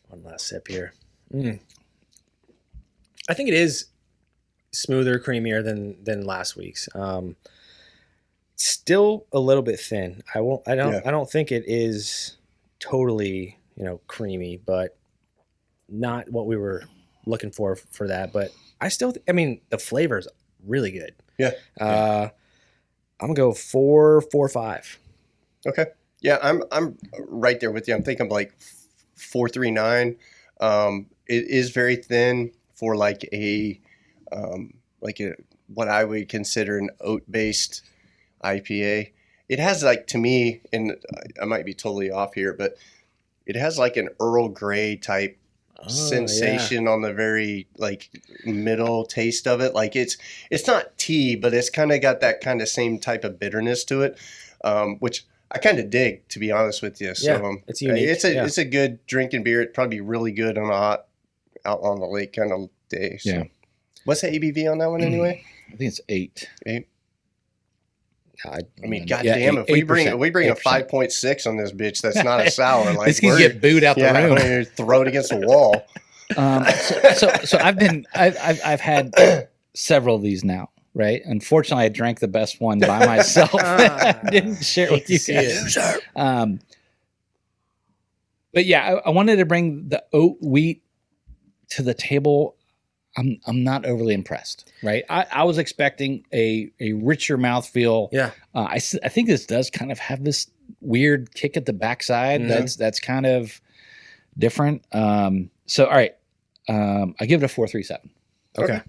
One last sip here. I think it is smoother, creamier than last week's. Still a little bit thin. I don't think it is totally, creamy, but not what we were looking for that. But I mean, the flavor's really good. Yeah. I'm gonna go 4.5. Okay. Yeah, I'm right there with you. I'm thinking like 4.39. It is very thin for like a what I would consider an oat-based IPA. It has like, to me, and I might be totally off here, but it has like an Earl Grey type sensation on the very like middle taste of it. Like it's not tea, but it's kind of got that kind of same type of bitterness to it, which I kind of dig, to be honest with you. So it's unique. It's a good drinking beer. It'd probably be really good on a hot out on the lake kind of day. So. Yeah. What's the ABV on that one anyway? I think it's 8. 8. I mean, goddamn, if we bring a 5.6 on this bitch, that's not a sour. Like this can get booed out the room. Throw it against the wall. So I've had several of these now, right? Unfortunately, I drank the best one by myself. I didn't share it with you guys. But yeah, I wanted to bring the oat wheat to the table. I'm not overly impressed, right? I was expecting a richer mouthfeel. Yeah. I think this does kind of have this weird kick at the backside. Mm-hmm. That's kind of different. So all right, I give it a 4.37. Okay.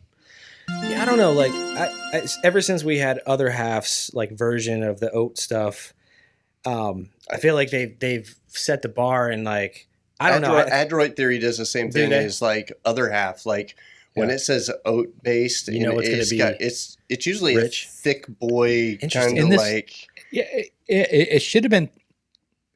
Yeah, I don't know. Like, I ever since we had other halves like version of the oat stuff, I feel like they've set the bar and like I don't know. Adroit Theory does the same thing as like other half. Like when it says oat based, it's going to be it's usually rich. A thick boy kind of like. Yeah, it should have been,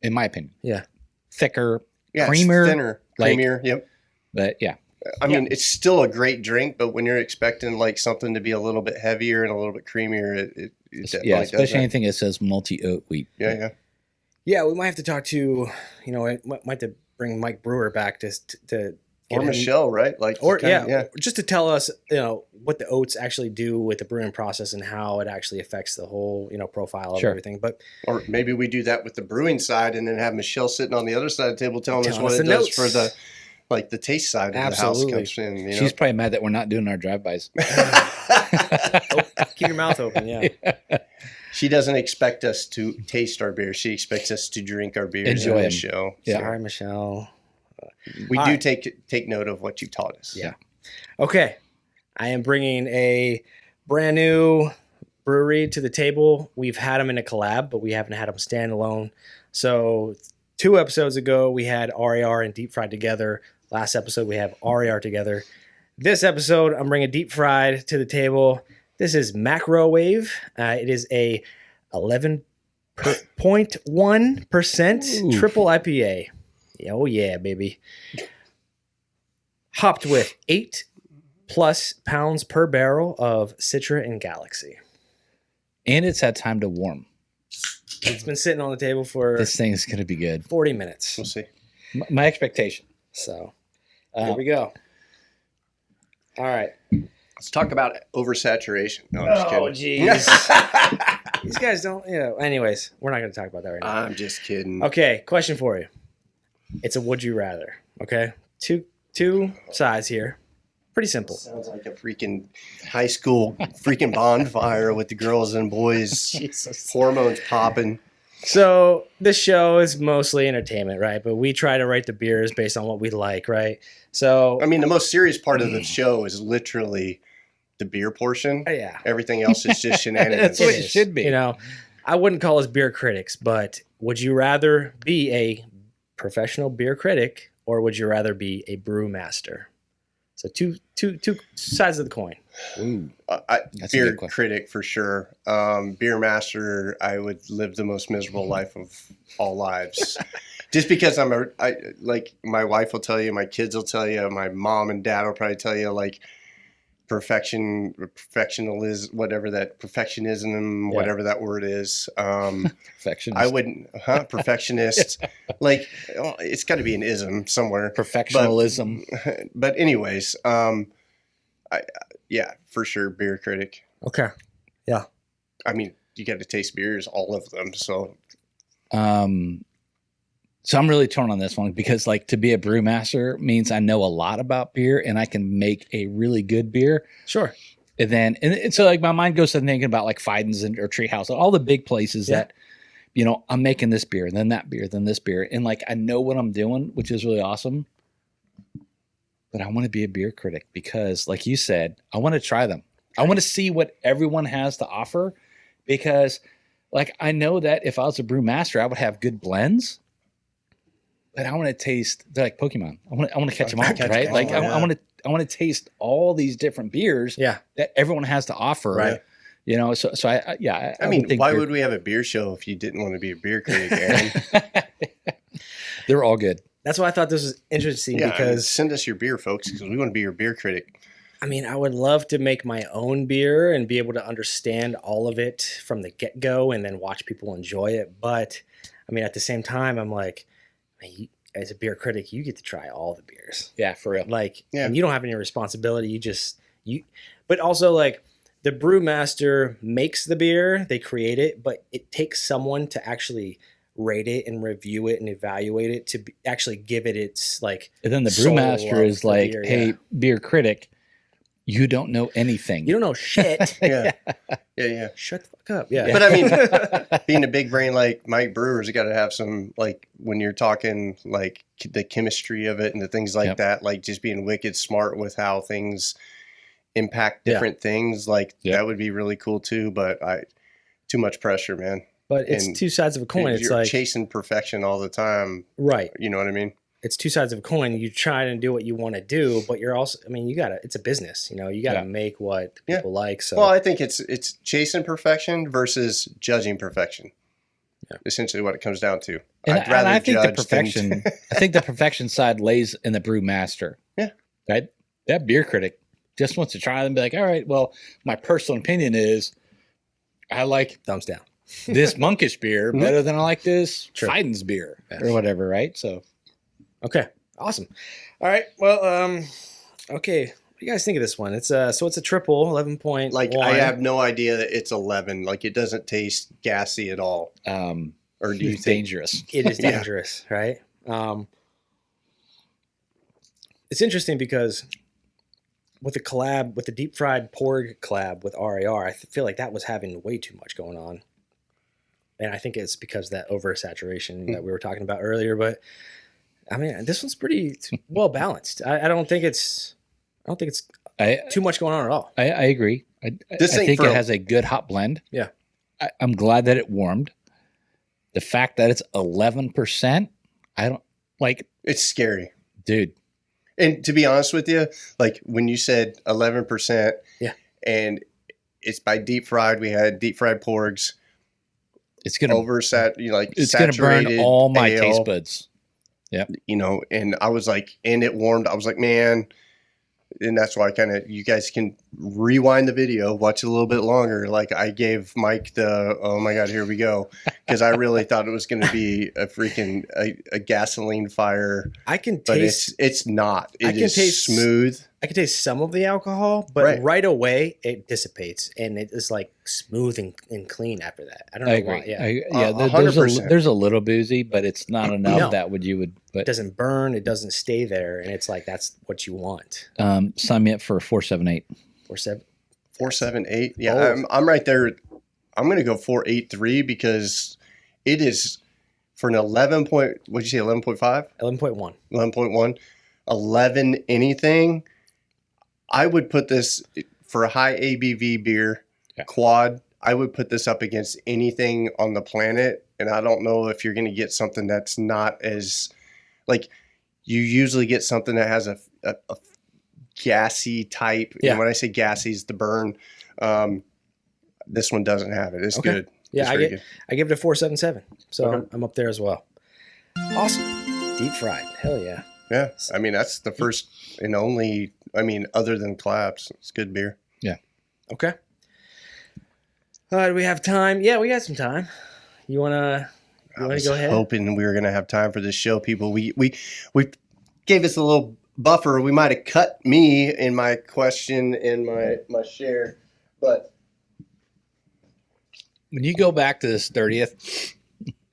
in my opinion. Yeah, thicker, creamer, thinner, creamier. Yep. But yeah. I mean, it's still a great drink, but when you're expecting like something to be a little bit heavier and a little bit creamier, it especially anything that says multi-oat wheat. Yeah. We might have to talk to, I might have to bring Mike Brewer back to or Michelle, right? Like, just to tell us, what the oats actually do with the brewing process and how it actually affects the whole, profile of everything. But or maybe we do that with the brewing side and then have Michelle sitting on the other side of the table telling us what it does for the. Like the taste side of the house comes in. She's probably mad that we're not doing our drive-bys. Keep your mouth open, yeah. She doesn't expect us to taste our beer. She expects us to drink our beer. Enjoy the show. Yeah. Sorry, Michelle. We All do right. take note of what you taught us. Yeah. Okay. I am bringing a brand new brewery to the table. We've had them in a collab, but we haven't had them standalone. So 2 episodes ago, we had RAR and Deep Fried together. Last episode, we have RAR together. This episode, I'm bringing Deep Fried to the table. This is Macro Wave. It is a 11.1% triple IPA. Oh yeah, baby. Hopped with 8+ pounds per barrel of Citra and Galaxy. And it's had time to warm. It's been sitting on the table for This thing is going to be good. 40 minutes. We'll see. My expectation. So here we go. All right. Let's talk about oversaturation. No, I'm just Oh, kidding. jeez. These guys don't, anyways, we're not going to talk about that right now. I'm just kidding. Okay, question for you. It's a would you rather, okay? Two sides here. Pretty simple. Sounds like a freaking high school freaking bonfire with the girls and boys, hormones popping. So this show is mostly entertainment, right? But we try to rate the beers based on what we like, right? So I mean, the most serious part of the show is literally the beer portion. yeah, Everything else is just shenanigans. That's what it is. should be. I wouldn't call us beer critics, but would you rather be a professional beer critic or would you rather be a brewmaster? So two sides of the coin. Ooh, that's a Beer good question. critic for sure. Beer master, I would live the most miserable life of all lives. Just because like my wife will tell you, my kids will tell you, my mom and dad will probably tell you, like perfectionism, whatever that word is. Perfectionist. I wouldn't, perfectionist. Like, it's got to be an ism somewhere. Professionalism. But anyways, yeah, for sure, beer critic. Okay. Yeah. I mean, you got to taste beers, all of them. So So I'm really torn on this one because, like, to be a brewmaster means I know a lot about beer and I can make a really good beer. Sure. And so, like, my mind goes to thinking about like Fiden's or Treehouse, all the big places that, I'm making this beer, and then that beer, then this beer, and like I know what I'm doing, which is really awesome. But I want to be a beer critic because, like you said, I want to try them. I want to see what everyone has to offer because, like, I know that if I was a brewmaster, I would have good blends. But I want to taste. They're like Pokemon. I want to catch them all, right? Like I want to taste all these different beers that everyone has to offer, right? So I mean, think why would we have a beer show if you didn't want to be a beer critic, Aaron? They're all good. That's why I thought this was interesting because send us your beer, folks, because we want to be your beer critic. I mean, I would love to make my own beer and be able to understand all of it from the get-go and then watch people enjoy it. But I mean, at the same time, I'm like, as a beer critic, you get to try all the beers. Yeah, for real. And you don't have any responsibility. But also, like, the brewmaster makes the beer, they create it, but it takes someone to actually rate it and review it and evaluate it to actually give it its, like, and then the soul brewmaster is the like, beer, hey, beer critic, you don't know anything. You don't know shit. Yeah. Shut the fuck up. Yeah. But I mean, being a big brain like Mike Brewer's, you got to have some, like, when you're talking like the chemistry of it and the things like that, like just being wicked smart with how things impact different things. Like that would be really cool too. But too much pressure, man. But it's two sides of a coin. It's you're like chasing perfection all the time. Right. You know what I mean? It's two sides of a coin. You try and do what you want to do, but you're also, I mean, it's a business, you got to make what people like. So, well, I think it's chasing perfection versus judging perfection. Yeah. Essentially what it comes down to. I'd rather I think judge the perfection, I think the perfection side lays in the brewmaster. Yeah. Right. That beer critic just wants to try them and be like, all right, well, my personal opinion is I like thumbs down this monkish beer better than I like this Fiden's beer or whatever. Right. So. Okay. Awesome. All right. Well, okay. What do you guys think of this one? It's it's a triple 11.1. Like, I have no idea that it's 11. Like, it doesn't taste gassy at all. Or do you think dangerous? It is dangerous, right? It's interesting because with the deep fried porg collab with RAR, I feel like that was having way too much going on. And I think it's because of that oversaturation that we were talking about earlier, but I mean, this one's pretty well balanced. I don't think it's I too much going on at all. I agree. I This thing think for it a- has a good hot blend. Yeah. I'm glad that it warmed. The fact that it's 11%, I don't like, It's scary. dude. And to be honest with you, like when you said 11%, Yeah. and it's by deep fried, we had deep fried porgs, It's gonna it's gonna burn all my ale, taste buds. and I was like, and it warmed. I was like, man, and that's why you guys can rewind the video, watch it a little bit longer. Like I gave Mike the, oh my God, here we go. Because I really thought it was going to be a gasoline fire, I can but taste. it's not. I It can is taste- smooth. I can taste some of the alcohol, but Right. away it dissipates, and it is like smooth and clean after that. I don't know I agree. why. Yeah, There's 100%. there's a little boozy, but it's not enough No. that you would. it But doesn't burn. It doesn't stay there, and it's like that's what you want. sign me up for 478. Or 7. 4.78. Yeah, Oh. I'm right there. I'm going to go 4.83 because it is for an 11 point. What'd you say? 11.5, 11.1. 11.1, 11 anything. I would put this for a high ABV beer, quad. I would put this up against anything on the planet, and I don't know if you're going to get something that's not as like you usually get something that has a gassy type. Yeah. And when I say gassy, it's the burn. This one doesn't have it. It's Okay. good. Yeah, It's I very give it a 4.77. So Okay. I'm up there as well. Awesome, deep fried. Hell yeah. Yeah, I mean that's the first and only. I mean, other than collapse, it's good beer. Okay. Do we have time? Yeah, we got some time. You wanna I was go ahead? hoping we were gonna have time for this show, people. We gave us a little buffer. We might have cut me in my question in my share, but When you go back to this 30th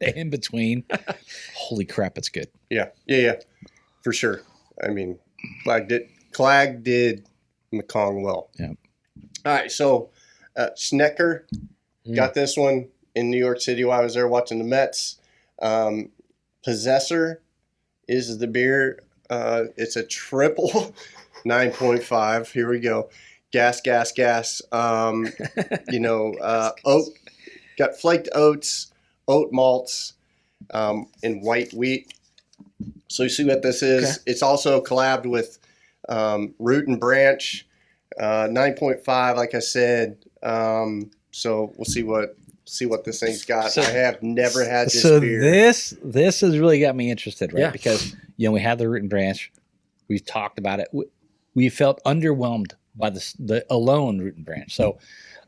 in between, holy crap, it's good. yeah, for sure. I mean, CLAG did Mekong well. Yeah. All right, so Schenker got this one in New York City while I was there watching the Mets. Possessor is the beer. It's a triple 9.5. Here we go. Gas. Oat, got flaked oats, oat malts, and white wheat. So you see what this is. Okay. It's also collabed with Root+Branch, 9.5, like I said. So we'll see what this thing's got. So- I have never had this So beer. this has really got me interested, right? Yeah. Because we have the Root and Branch. We've talked about it. We felt underwhelmed by the alone Root and Branch. So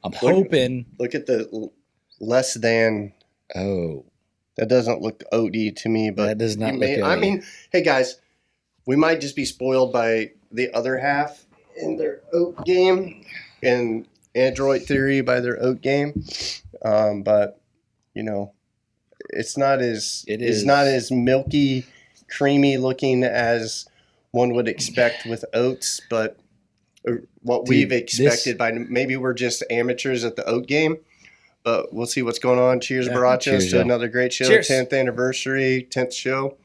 I'm hoping. Look at the less than. Oh, That doesn't look oaty to me, but that does not you look. I oaty. mean, hey guys, we might just be spoiled by the other half in their oat game and Android Theory by their oat game. But it's not as It it's not is. as milky, creamy looking as one would expect with oats, but what we've expected by maybe we're just amateurs at the oat game. But we'll see what's going on. Cheers, Yeah. Borrachos, Cheers, to y'all. another great show. Cheers. 10th anniversary, 10th show.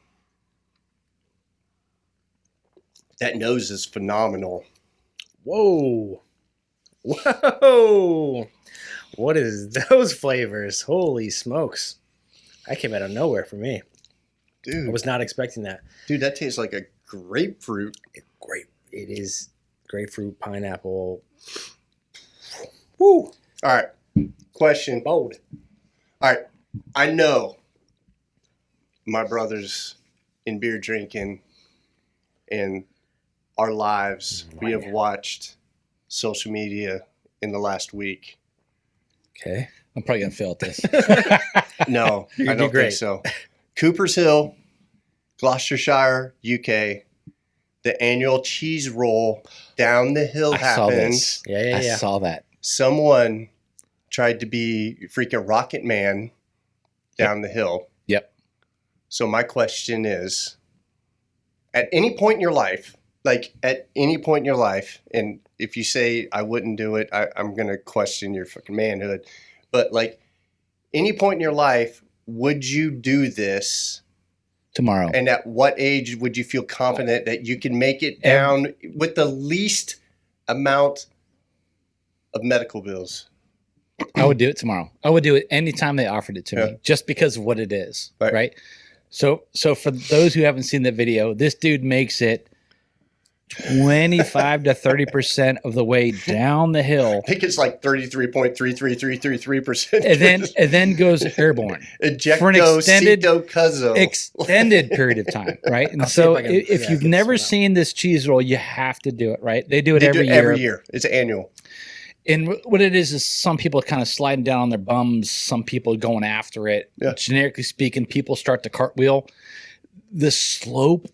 That nose is phenomenal. Whoa. What is those flavors? Holy smokes. That came out of nowhere for me. I Dude, was not expecting that. that tastes like a grapefruit. Great. It is grapefruit, pineapple. Woo. All right. Question. Bold. All right. I know my brothers in beer drinking and our lives, we have watched social media in the last week. Okay. I'm probably gonna fail at this. No, You're I gonna do don't think great. so. Coopers Hill, Gloucestershire, UK. The annual cheese roll down the hill I saw happens. this. Yeah. I saw that. Someone tried to be freaking Rocket Man down the hill. Yep. So my question is, at any point in your life, and if you say I wouldn't do it, I'm going to question your fucking manhood. But like any point in your life, would you do this tomorrow. And at what age would you feel confident that you can make it down with the least amount of medical bills? I would do it tomorrow. I would do it anytime they offered it to Yeah. me, just because of what it is. Right. Right. So for those who haven't seen the video, this dude makes it 25 to 30% of the way down the hill, I think it's like 33.33333%. and then goes airborne for an extended period of time, right? And so if I can- if yeah, you've get never this one out. seen this cheese roll, you have to do it, right? They do it They every do it year. every year. It's annual. And what it is some people kind of sliding down on their bums, some people going after it. Yeah. Generically speaking, people start to cartwheel. The slope,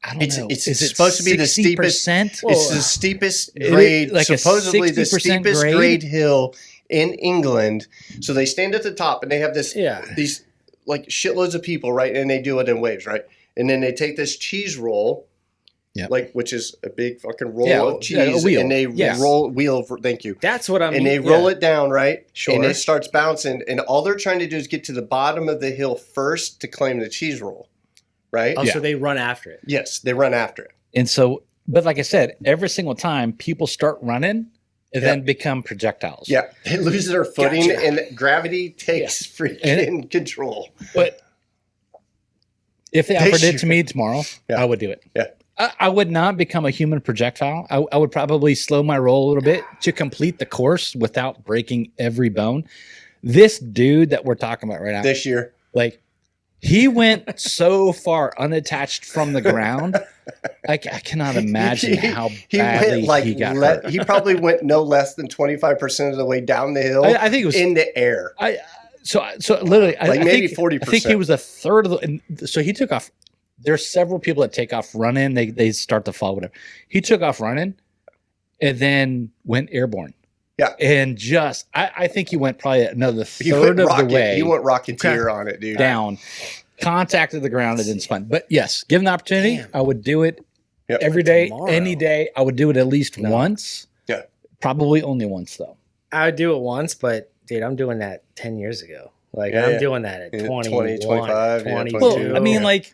I don't know. It's Is it supposed to be the steepest. 60%? It's the steepest It is grade, like a supposedly the 60% steepest grade? grade hill in England. So they stand at the top and they have these like shitloads of people, right? And they do it in waves, right? And then they take this cheese roll, Yep. which is a big fucking roll Yeah, of cheese, a wheel. and they Yes. Thank you. That's what I mean. And they roll it down, right? Sure. And it starts bouncing, and all they're trying to do is get to the bottom of the hill first to claim the cheese roll, right? Oh, Yeah. so they run after it. Yes, they run after it. And so, but like I said, every single time people start running and then become projectiles. Yeah, they lose their footing, Gotcha. and gravity takes freaking control. But if they They offered it to should. me tomorrow, Yeah. I would do it. Yeah. I would not become a human projectile. I would probably slow my roll a little bit to complete the course without breaking every bone. This dude that we're talking about right now, This year, like he went so far unattached from the ground. I cannot imagine how badly he got hurt. He probably went no less than 25% of the way down the hill. I think it was in the air. So literally, Like I maybe think, 40%. I think he was a third of the. And so he took off. There's several people that take off running. They start to fall, whatever. He took off running, and then went airborne. Yeah. And just I think he went probably another He went third of rocket. the way He went Rocketeer on it, dude. down, contacted the ground, and then spun. But yes, given the opportunity, Damn. I would do it Yep. every day, Tomorrow. any day. I would do it at least once. Yeah. Probably only once though. I would do it once, but dude, I'm doing that 10 years ago. Like Yeah, I'm yeah. doing that at Yeah, 20, 25, yeah, 22. 22. Well, I mean, Yeah. like,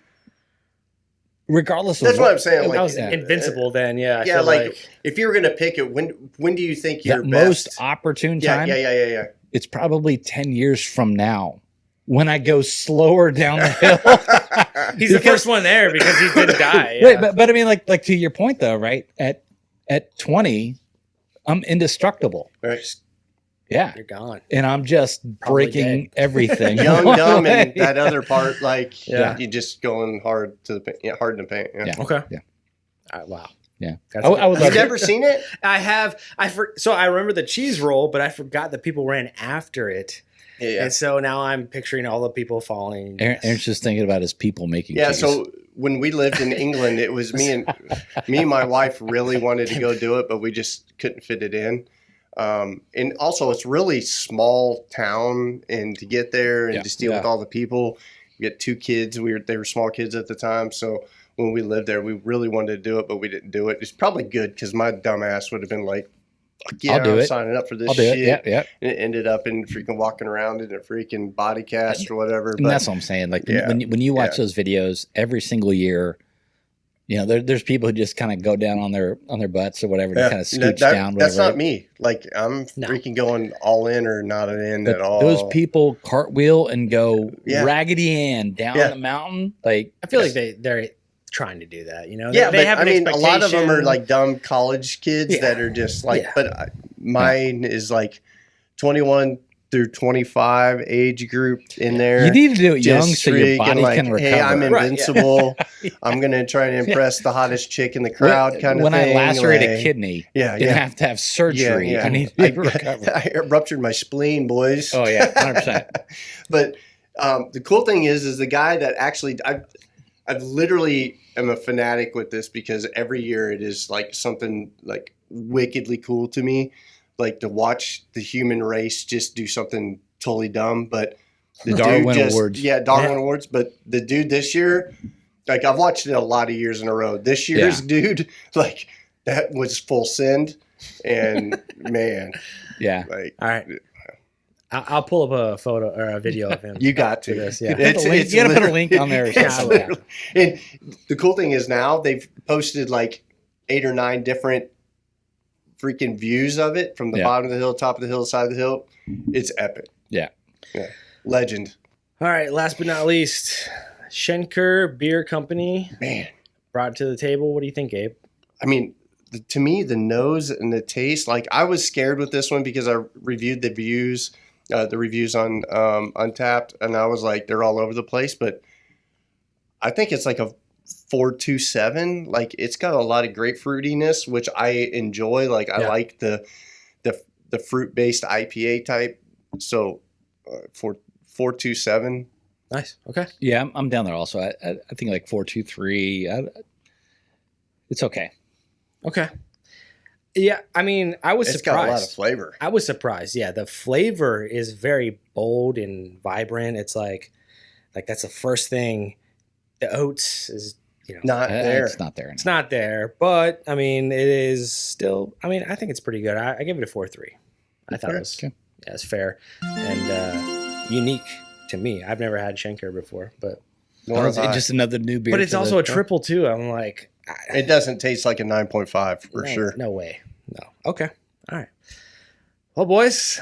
regardless of That's what I'm saying. I was Like, invincible then. Yeah. I yeah, feel like if you were gonna pick it, when do you think the your most best? opportune Yeah, time. yeah. It's probably 10 years from now when I go slower down the hill. he's the first one there because he didn't die. Wait, Yeah. but I mean, like to your point though, right? At 20, I'm indestructible. Right. Yeah. You're gone. And I'm just Probably breaking everything. Young, dumb, and that other part, like Yeah. you just going hard to the paint, hard in the paint. Yeah. Yeah. Okay. Yeah. Wow. Yeah. That's I would it. love You've never seen it? I have. So I remember the cheese roll, but I forgot that people ran after it. Yeah. And so now I'm picturing all the people falling. Aaron's just thinking about his people making Yeah, cheese. so when we lived in England, it was me and my wife really wanted to go do it, but we just couldn't fit it in. And also, it's really small town, and to get there and Yeah, just deal with all the people. We got 2 kids. They were small kids at the time, so when we lived there, we really wanted to do it, but we didn't do it. It's probably good because my dumb ass would have been like, "Fuck yeah, I'll do I'm it. signing up for this I'll do shit." it. Yeah, yeah. And it ended up in freaking walking around in a freaking body cast or whatever. And that's what I'm saying. Like Yeah. when you watch Yeah. those videos every single year, you know, there's people who just kind of go down on their butts or whatever to kind of scooch down. That's whatever. not me. Like I'm No. freaking going all in or not in But at all. those people cartwheel and go Yeah. Raggedy Ann down Yeah. the mountain. Like I feel like they're trying to do that. You know. Yeah, they but have I an mean, a lot of them are expectation. like dumb college kids Yeah. that are just like. Yeah. But mine is like 21 through 25 age group in there. you need to do it young Just so your freaking body like, can recover. hey, I'm Right, yeah. invincible. I'm gonna try and impress the hottest chick in the crowd, kind of when thing. I lacerate a like- kidney Yeah, and yeah. have to have surgery, Yeah, yeah. I need to recover. I ruptured my spleen, boys. Oh yeah, 100%. But the cool thing is the guy that actually I've literally am a fanatic with this because every year it is like something like wickedly cool to me, like to watch the human race just do something totally dumb. But the Darwin dude just, Awards. yeah, Darwin Awards. But the dude this year, like I've watched it a lot of years in a row. This year's dude, like that was full send, and man, Yeah. like All right. I'll pull up a photo or a video of him. You got to. for this. Yeah. You gotta put a link on there. It's Yeah, literally- and the cool thing is now they've posted like 8 or 9 different freaking views of it from the Yeah. bottom of the hill, top of the hill, side of the hill. It's epic. Yeah. Legend. All right. Last but not least, Schenker Beer Company Man. brought it to the table. What do you think, Abe? I mean, to me, the nose and the taste, like I was scared with this one because I reviewed the reviews on Untapped, and I was like, they're all over the place, but I think it's like a 4.27. Like it's got a lot of grapefruitiness, which I enjoy. Like I like the fruit-based IPA type. So 4.27. Nice. Okay. Yeah, I'm down there also. I think like 4.23. It's okay. Okay. Yeah, I mean, I was It's surprised. got a lot of flavor. I was surprised. Yeah, the flavor is very bold and vibrant. It's like that's the first thing. The oats is, Not there. It's not there. it's not there, but I mean, it is still. I mean, I think it's pretty good. I give it a 4.3. I thought it was it's fair and unique to me. I've never had Schenker before, but It's just another new beer. but it's also a triple too. I'm like, It doesn't taste like a 9.5 for sure. No way. No. Okay. All right. Well, boys,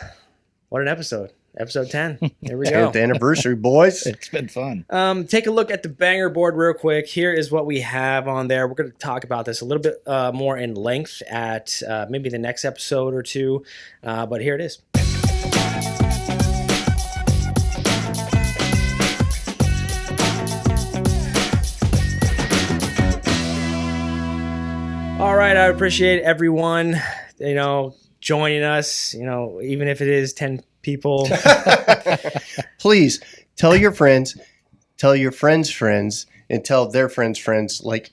what an episode. Episode 10. Here we go. 10th anniversary, boys. It's been fun. Take a look at the banger board real quick. Here is what we have on there. We're going to talk about this a little bit more in length at maybe the next episode or two. But here it is. All right, I appreciate everyone, joining us, even if it is 10 people. Please tell your friends, tell your friends' friends, and tell their friends' friends. Like,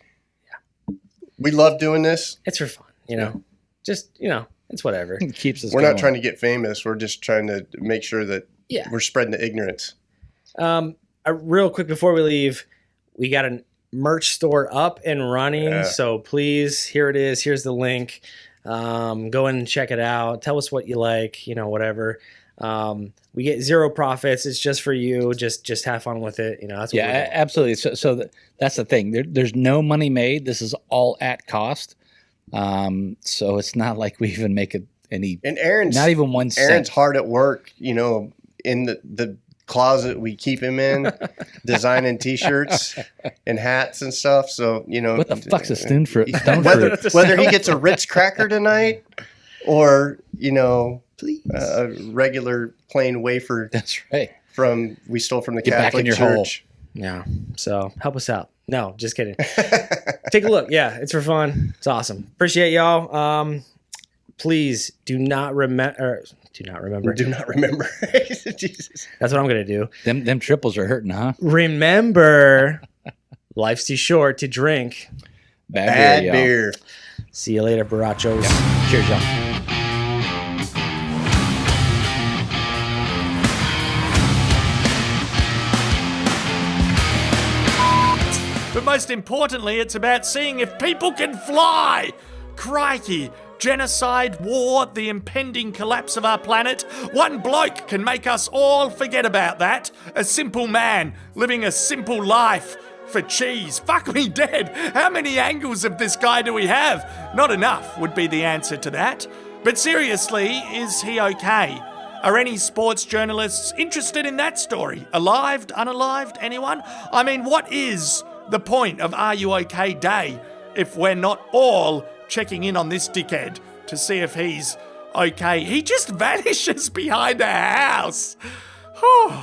we love doing this. It's for fun, just, it's whatever. It keeps us We're going. not trying to get famous. We're just trying to make sure that Yeah. we're spreading the ignorance. Real quick before we leave, we got a merch store up and running. Yeah. So please, here it is. Here's the link. Go in and check it out. Tell us what you like, whatever. We get zero profits. It's just for you. Just have fun with it. That's what we're doing. absolutely. So that's the thing. There's no money made. This is all at cost. So it's not like we even make any. And Aaron's Not even 1 cent. Aaron's hard at work, in the closet we keep him in, designing T-shirts and hats and stuff. So What the fuck's a stone fruit? whether he gets a Ritz cracker tonight or Please. a regular plain wafer That's right. we stole from the Get back in Catholic your hole. Church. Yeah. So help us out. No, just kidding. Take a look. Yeah, it's for fun. It's awesome. Appreciate y'all. Please do not remember. Do not remember. Jesus. That's what I'm gonna do. Them triples are hurting, huh? Remember, life's too short to drink. Bad y'all. beer. See you later, Borrachos. Cheers, y'all. But most importantly, it's about seeing if people can fly. Crikey. Genocide, war, the impending collapse of our planet. One bloke can make us all forget about that. A simple man living a simple life for cheese. Fuck me dead. How many angles of this guy do we have? Not enough would be the answer to that. But seriously, is he okay? Are any sports journalists interested in that story? Alived, unalived, anyone? I mean, what is the point of Are You OK Day if we're not all checking in on this dickhead to see if he's okay? He just vanishes behind a house. Whew.